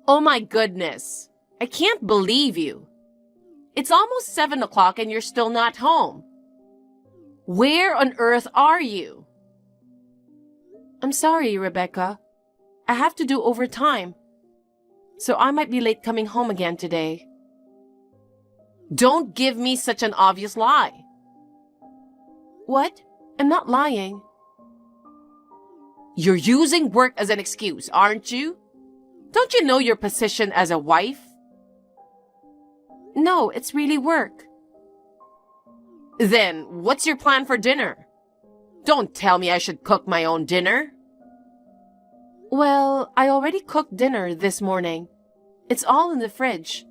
Oh my goodness. I can't believe you. It's almost 7 o'clock and you're still not home. Where on earth are you? I'm sorry, Rebecca. I have to do overtime, so I might be late coming home again today. Don't give me such an obvious lie. What? I'm not lying. You're using work as an excuse, aren't you? Don't you know your position as a wife? No, it's really work. Then, what's your plan for dinner? Don't tell me I should cook my own dinner. Well, I already cooked dinner this morning. It's all in the fridge.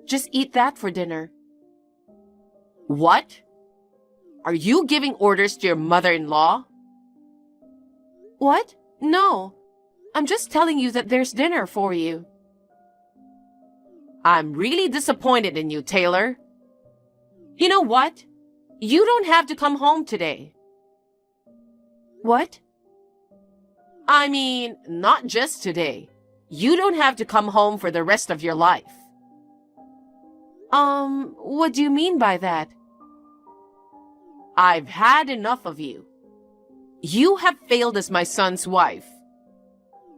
Just eat that for dinner. What? Are you giving orders to your mother-in-law? What? No. I'm just telling you that there's dinner for you. I'm really disappointed in you, Taylor. You know what? You don't have to come home today. What? I mean, not just today. You don't have to come home for the rest of your life. What do you mean by that? I've had enough of you. You have failed as my son's wife.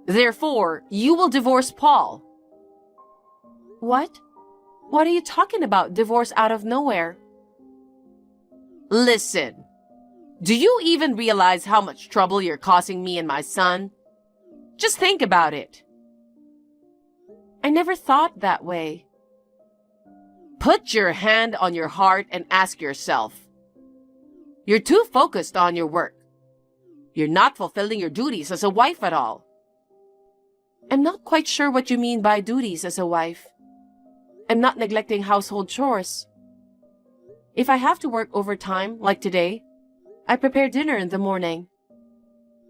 Therefore, you will divorce Paul. What? What are you talking about, divorce out of nowhere? Listen, do you even realize how much trouble you're causing me and my son? Just think about it. I never thought that way. Put your hand on your heart and ask yourself. You're too focused on your work. You're not fulfilling your duties as a wife at all. I'm not quite sure what you mean by duties as a wife. I'm not neglecting household chores. If I have to work overtime, like today, I prepare dinner in the morning.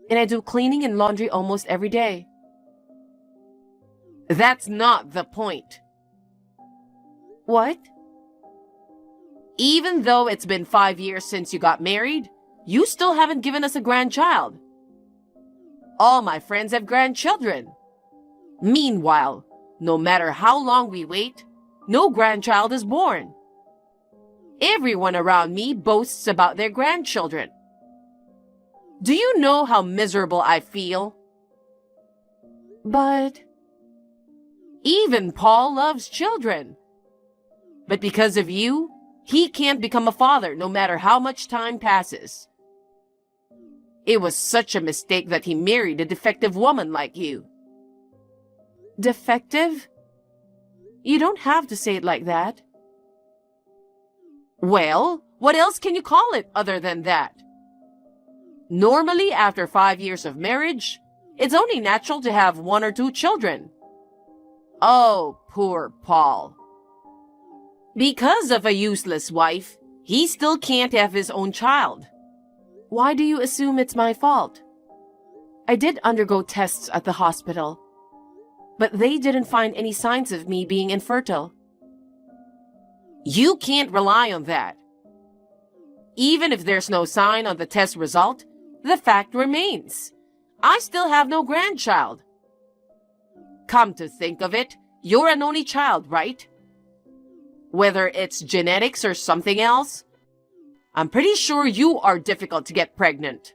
And I do cleaning and laundry almost every day. That's not the point. What? Even though it's been 5 years since you got married, you still haven't given us a grandchild. All my friends have grandchildren. Meanwhile, no matter how long we wait, no grandchild is born. Everyone around me boasts about their grandchildren. Do you know how miserable I feel? But even Paul loves children. But because of you, he can't become a father no matter how much time passes. It was such a mistake that he married a defective woman like you. Defective? You don't have to say it like that. Well, what else can you call it other than that? Normally, after 5 years of marriage, it's only natural to have 1 or 2 children. Oh, poor Paul. Because of a useless wife, he still can't have his own child. Why do you assume it's my fault? I did undergo tests at the hospital, but they didn't find any signs of me being infertile. You can't rely on that. Even if there's no sign on the test result, the fact remains. I still have no grandchild. Come to think of it, you're an only child, right? Whether it's genetics or something else, I'm pretty sure you are difficult to get pregnant.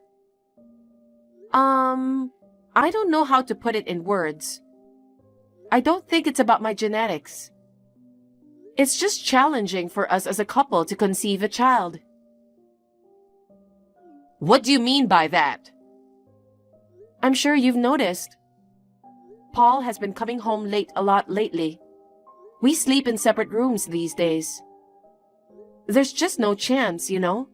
I don't know how to put it in words. I don't think it's about my genetics. It's just challenging for us as a couple to conceive a child. What do you mean by that? I'm sure you've noticed. Paul has been coming home late a lot lately. We sleep in separate rooms these days. There's just no chance, you know?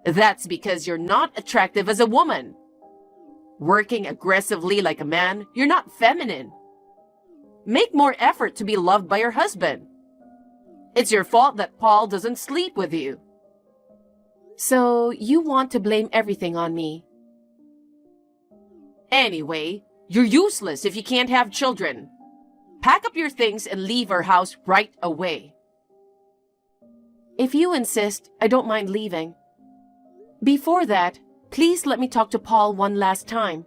That's because you're not attractive as a woman. Working aggressively like a man, you're not feminine. Make more effort to be loved by your husband. It's your fault that Paul doesn't sleep with you. So you want to blame everything on me. Anyway, you're useless if you can't have children. Pack up your things and leave our house right away. If you insist, I don't mind leaving. Before that, please let me talk to Paul one last time.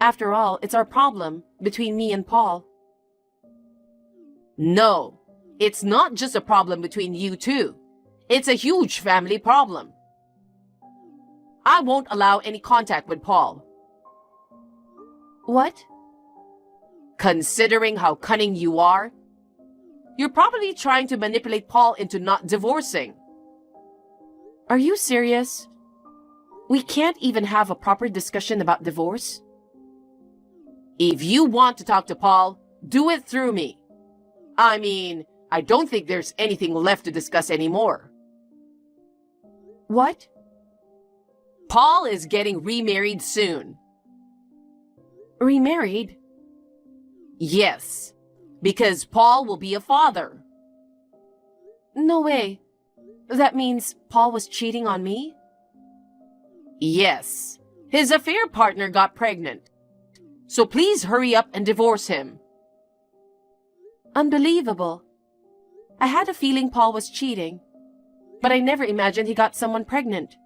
After all, it's our problem, between me and Paul. No, it's not just a problem between you two. It's a huge family problem. I won't allow any contact with Paul. What? Considering how cunning you are, you're probably trying to manipulate Paul into not divorcing. Are you serious? We can't even have a proper discussion about divorce? If you want to talk to Paul, do it through me. I mean, I don't think there's anything left to discuss anymore. What? Paul is getting remarried soon. Remarried? Yes, because Paul will be a father. No way. That means Paul was cheating on me? Yes, his affair partner got pregnant. So please hurry up and divorce him. Unbelievable. I had a feeling Paul was cheating, but I never imagined he got someone pregnant.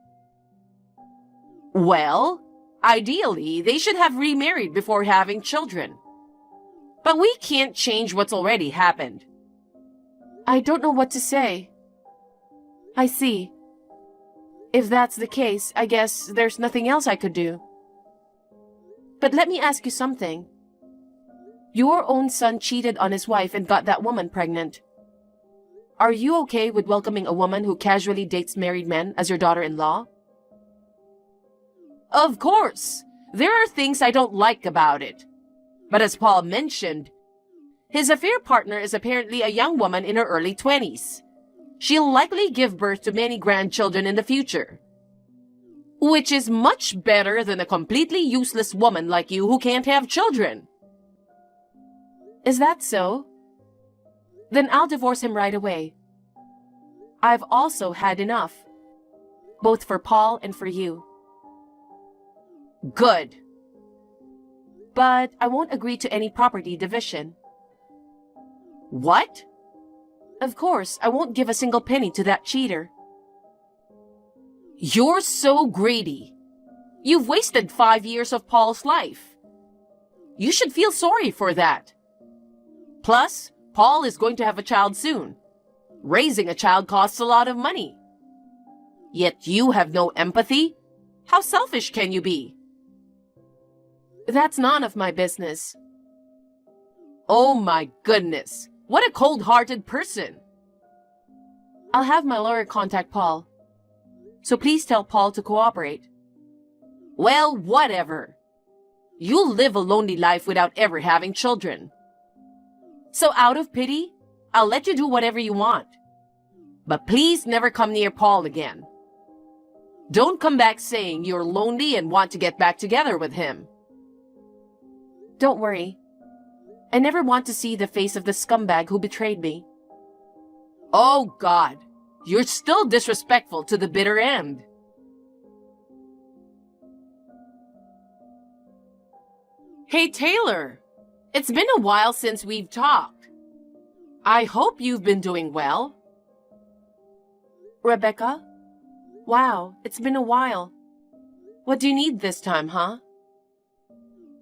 Well, ideally, they should have remarried before having children. But we can't change what's already happened. I don't know what to say. I see. If that's the case, I guess there's nothing else I could do. But let me ask you something. Your own son cheated on his wife and got that woman pregnant. Are you okay with welcoming a woman who casually dates married men as your daughter-in-law? Of course. There are things I don't like about it. But as Paul mentioned, his affair partner is apparently a young woman in her early 20s. She'll likely give birth to many grandchildren in the future. Which is much better than a completely useless woman like you who can't have children. Is that so? Then I'll divorce him right away. I've also had enough, both for Paul and for you. Good. But I won't agree to any property division. What? Of course, I won't give a single penny to that cheater. You're so greedy. You've wasted 5 years of Paul's life. You should feel sorry for that. Plus, Paul is going to have a child soon. Raising a child costs a lot of money. Yet you have no empathy? How selfish can you be? That's none of my business. Oh my goodness. What a cold-hearted person. I'll have my lawyer contact Paul. So please tell Paul to cooperate. Well, whatever. You'll live a lonely life without ever having children. So out of pity, I'll let you do whatever you want. But please never come near Paul again. Don't come back saying you're lonely and want to get back together with him. Don't worry. I never want to see the face of the scumbag who betrayed me. Oh God, you're still disrespectful to the bitter end. Hey Taylor, it's been a while since we've talked. I hope you've been doing well. Rebecca? Wow, it's been a while. What do you need this time, huh?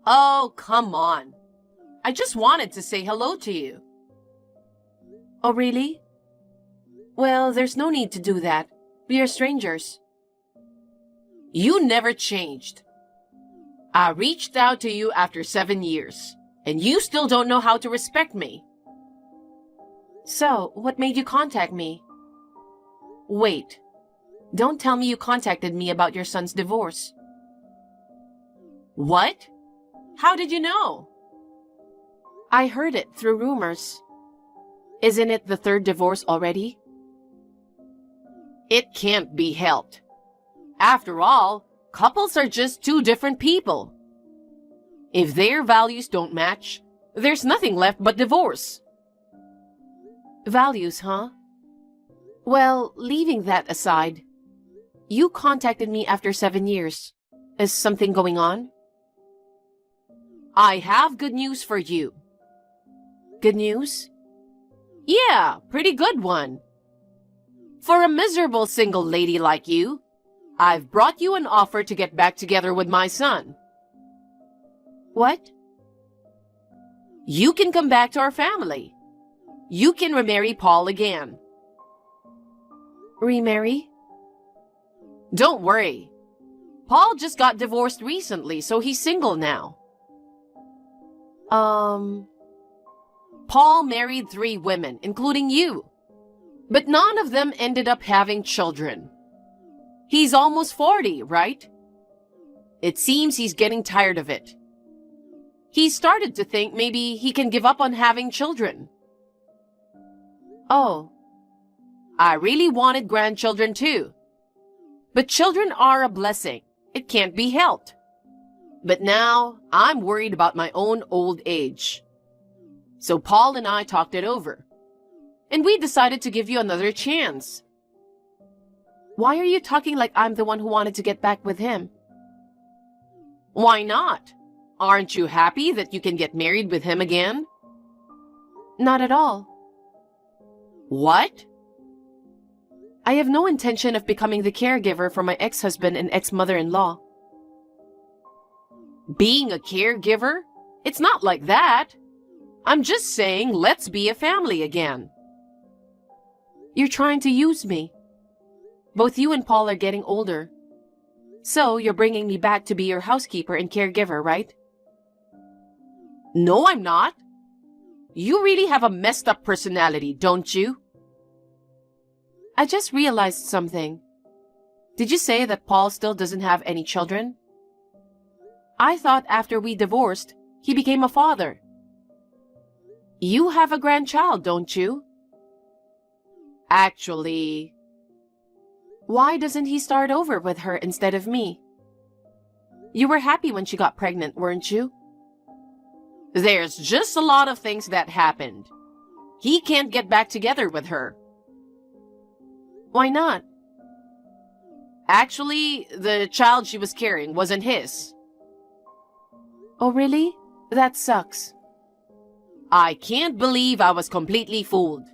Oh, come on. I just wanted to say hello to you. Oh, really? Well, there's no need to do that. We are strangers. You never changed. I reached out to you after 7 years, and you still don't know how to respect me. So, what made you contact me? Wait. Don't tell me you contacted me about your son's divorce. What? How did you know? I heard it through rumors. Isn't it the third divorce already? It can't be helped. After all, couples are just two different people. If their values don't match, there's nothing left but divorce. Values, huh? Well, leaving that aside, you contacted me after 7 years. Is something going on? I have good news for you. Good news? Yeah, pretty good one. For a miserable single lady like you, I've brought you an offer to get back together with my son. What? You can come back to our family. You can remarry Paul again. Remarry? Don't worry. Paul just got divorced recently, so he's single now. Paul married 3 women, including you. But none of them ended up having children. He's almost 40, right? It seems he's getting tired of it. He started to think maybe he can give up on having children. Oh. I really wanted grandchildren too. But children are a blessing. It can't be helped. But now I'm worried about my own old age. So Paul and I talked it over. And we decided to give you another chance. Why are you talking like I'm the one who wanted to get back with him? Why not? Aren't you happy that you can get married with him again? Not at all. What? I have no intention of becoming the caregiver for my ex-husband and ex-mother-in-law. Being a caregiver? It's not like that. I'm just saying let's be a family again. You're trying to use me. Both you and Paul are getting older. So you're bringing me back to be your housekeeper and caregiver, right? No, I'm not. You really have a messed up personality, don't you? I just realized something. Did you say that Paul still doesn't have any children? I thought after we divorced, he became a father. You have a grandchild, don't you? Actually... Why doesn't he start over with her instead of me? You were happy when she got pregnant, weren't you? There's just a lot of things that happened. He can't get back together with her. Why not? Actually, the child she was carrying wasn't his. Oh, really? That sucks. I can't believe I was completely fooled.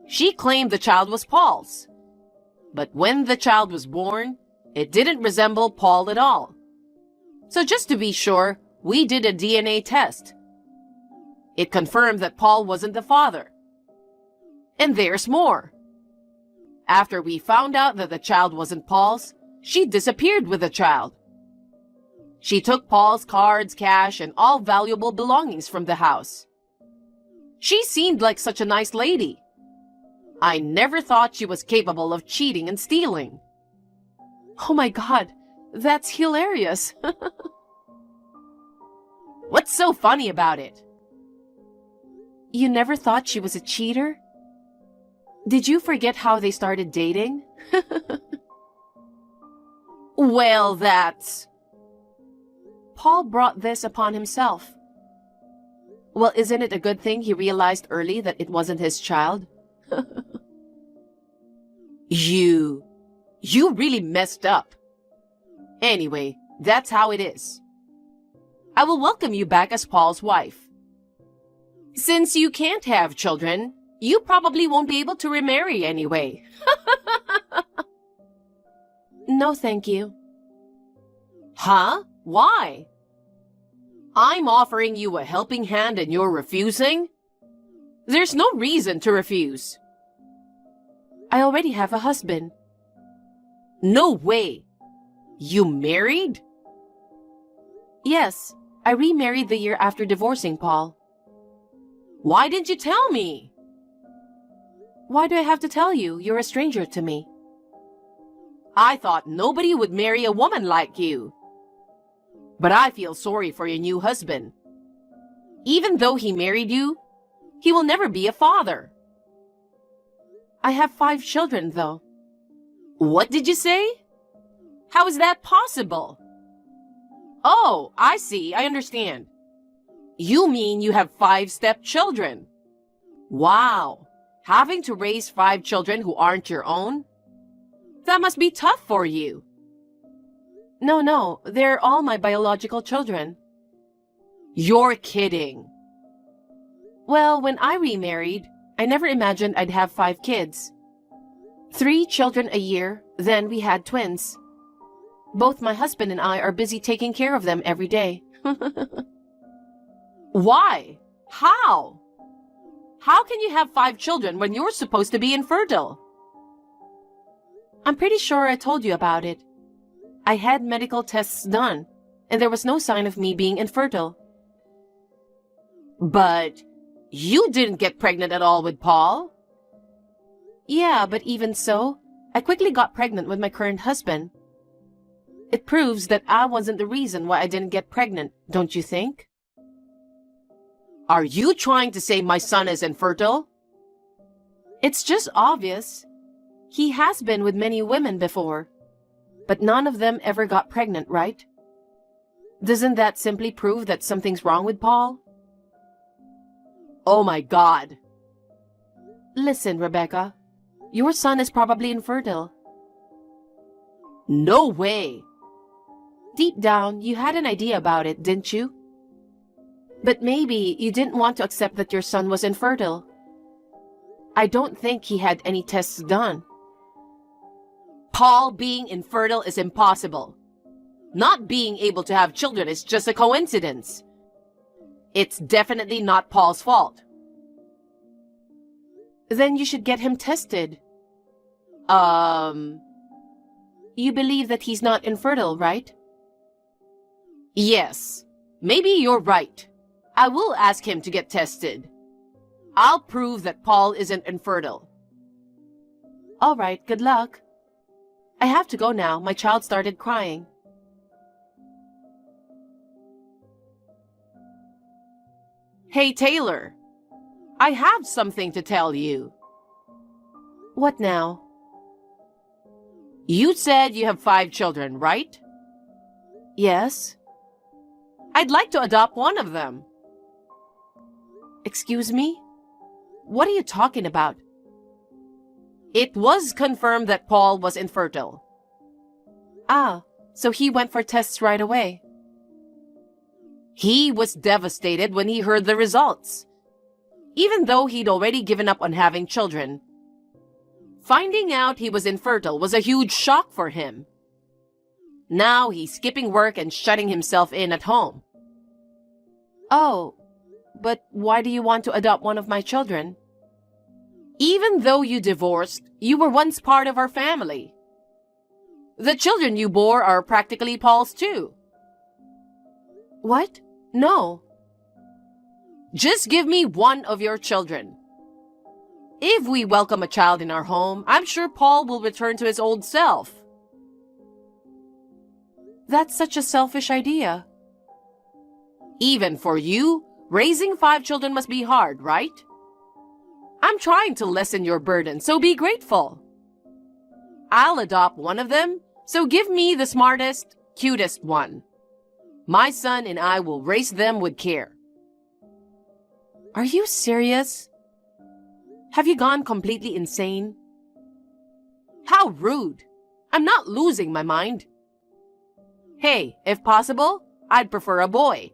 She claimed the child was Paul's. But when the child was born, it didn't resemble Paul at all. So just to be sure, we did a DNA test. It confirmed that Paul wasn't the father. And there's more. After we found out that the child wasn't Paul's, she disappeared with the child. She took Paul's cards, cash, and all valuable belongings from the house. She seemed like such a nice lady. I never thought she was capable of cheating and stealing. Oh my God, that's hilarious. What's so funny about it? You never thought she was a cheater? Did you forget how they started dating? Well, that's... Paul brought this upon himself. Well, isn't it a good thing he realized early that it wasn't his child? You really messed up. Anyway, that's how it is. I will welcome you back as Paul's wife. Since you can't have children, you probably won't be able to remarry anyway. No, thank you. Huh? Why? I'm offering you a helping hand and you're refusing? There's no reason to refuse. I already have a husband. No way. You married? Yes, I remarried the year after divorcing Paul. Why didn't you tell me? Why do I have to tell you? You're a stranger to me. I thought nobody would marry a woman like you. But I feel sorry for your new husband. Even though he married you, he will never be a father. I have 5 children, though. What did you say? How is that possible? Oh, I see. I understand. You mean you have 5 stepchildren? Wow. Having to raise 5 children who aren't your own? That must be tough for you. No, they're all my biological children. You're kidding. Well, when I remarried, I never imagined I'd have 5 kids. 3 children a year, then we had twins. Both my husband and I are busy taking care of them every day. Why? How? How can you have 5 children when you're supposed to be infertile? I'm pretty sure I told you about it. I had medical tests done, and there was no sign of me being infertile. But you didn't get pregnant at all with Paul? Yeah, but even so, I quickly got pregnant with my current husband. It proves that I wasn't the reason why I didn't get pregnant, don't you think? Are you trying to say my son is infertile? It's just obvious. He has been with many women before, but none of them ever got pregnant, right? Doesn't that simply prove that something's wrong with Paul? Oh my God. Listen, Rebecca, your son is probably infertile. No way. Deep down, you had an idea about it, didn't you? But maybe you didn't want to accept that your son was infertile. I don't think he had any tests done. Paul being infertile is impossible. Not being able to have children is just a coincidence. It's definitely not Paul's fault. Then you should get him tested. You believe that he's not infertile, right? Yes, maybe you're right. I will ask him to get tested. I'll prove that Paul isn't infertile. All right, good luck. I have to go now. My child started crying. Hey, Taylor. I have something to tell you. What now? You said you have 5 children, right? Yes. I'd like to adopt one of them. Excuse me? What are you talking about? It was confirmed that Paul was infertile. Ah, so he went for tests right away. He was devastated when he heard the results, even though he'd already given up on having children. Finding out he was infertile was a huge shock for him. Now he's skipping work and shutting himself in at home. Oh, but why do you want to adopt one of my children? Even though you divorced, you were once part of our family. The children you bore are practically Paul's too. What? No. Just give me one of your children. If we welcome a child in our home, I'm sure Paul will return to his old self. That's such a selfish idea. Even for you, raising 5 children must be hard, right? I'm trying to lessen your burden, so be grateful. I'll adopt one of them, so give me the smartest, cutest one. My son and I will raise them with care. Are you serious? Have you gone completely insane? How rude. I'm not losing my mind. Hey, if possible, I'd prefer a boy.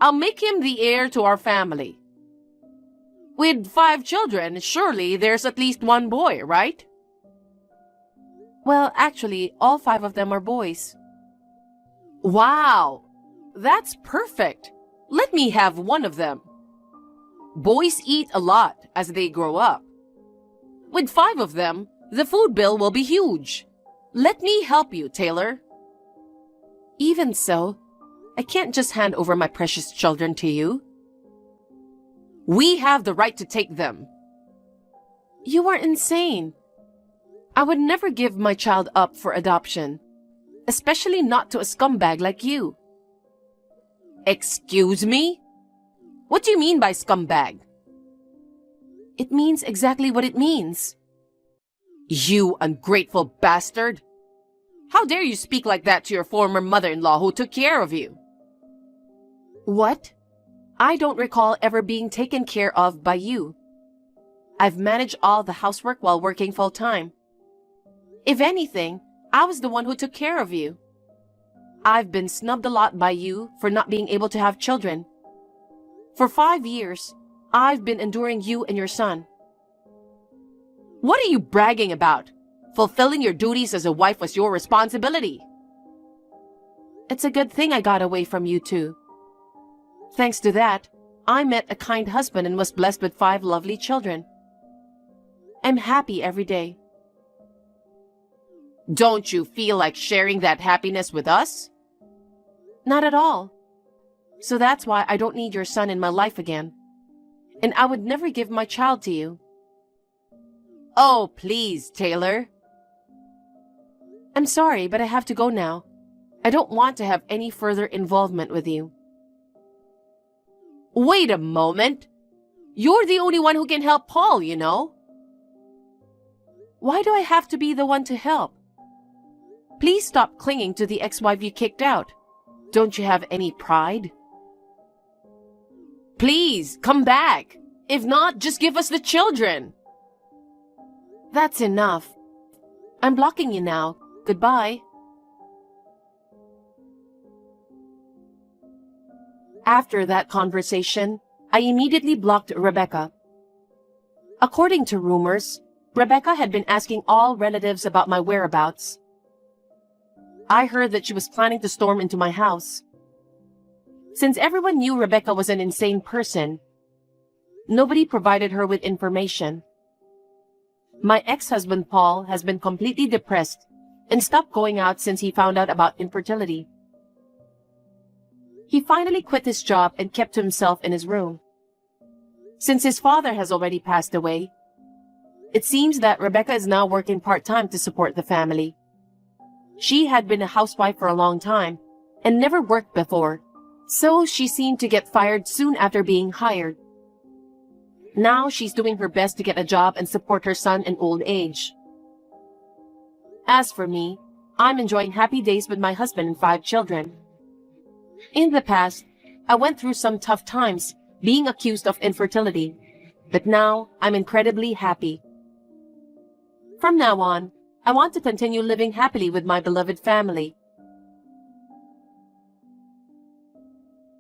I'll make him the heir to our family. With 5 children, surely there's at least one boy, right? Well, actually, all 5 of them are boys. Wow, that's perfect. Let me have one of them. Boys eat a lot as they grow up. With 5 of them, the food bill will be huge. Let me help you, Taylor. Even so, I can't just hand over my precious children to you. We have the right to take them. You are insane. I would never give my child up for adoption, especially not to a scumbag like you. Excuse me? What do you mean by scumbag? It means exactly what it means. You ungrateful bastard! How dare you speak like that to your former mother-in-law who took care of you? What? I don't recall ever being taken care of by you. I've managed all the housework while working full-time. If anything, I was the one who took care of you. I've been snubbed a lot by you for not being able to have children. For 5 years, I've been enduring you and your son. What are you bragging about? Fulfilling your duties as a wife was your responsibility. It's a good thing I got away from you two. Thanks to that, I met a kind husband and was blessed with 5 lovely children. I'm happy every day. Don't you feel like sharing that happiness with us? Not at all. So that's why I don't need your son in my life again. And I would never give my child to you. Oh, please, Taylor. I'm sorry, but I have to go now. I don't want to have any further involvement with you. Wait a moment. You're the only one who can help Paul, you know. Why do I have to be the one to help? Please stop clinging to the ex-wife you kicked out. Don't you have any pride? Please, come back. If not, just give us the children. That's enough. I'm blocking you now. Goodbye. After that conversation, I immediately blocked Rebecca. According to rumors, Rebecca had been asking all relatives about my whereabouts. I heard that she was planning to storm into my house. Since everyone knew Rebecca was an insane person, nobody provided her with information. My ex-husband Paul has been completely depressed and stopped going out since he found out about infertility. He finally quit his job and kept to himself in his room. Since his father has already passed away, it seems that Rebecca is now working part-time to support the family. She had been a housewife for a long time and never worked before, so she seemed to get fired soon after being hired. Now she's doing her best to get a job and support her son in old age. As for me, I'm enjoying happy days with my husband and 5 children. In the past, I went through some tough times being accused of infertility, but now I'm incredibly happy. From now on, I want to continue living happily with my beloved family.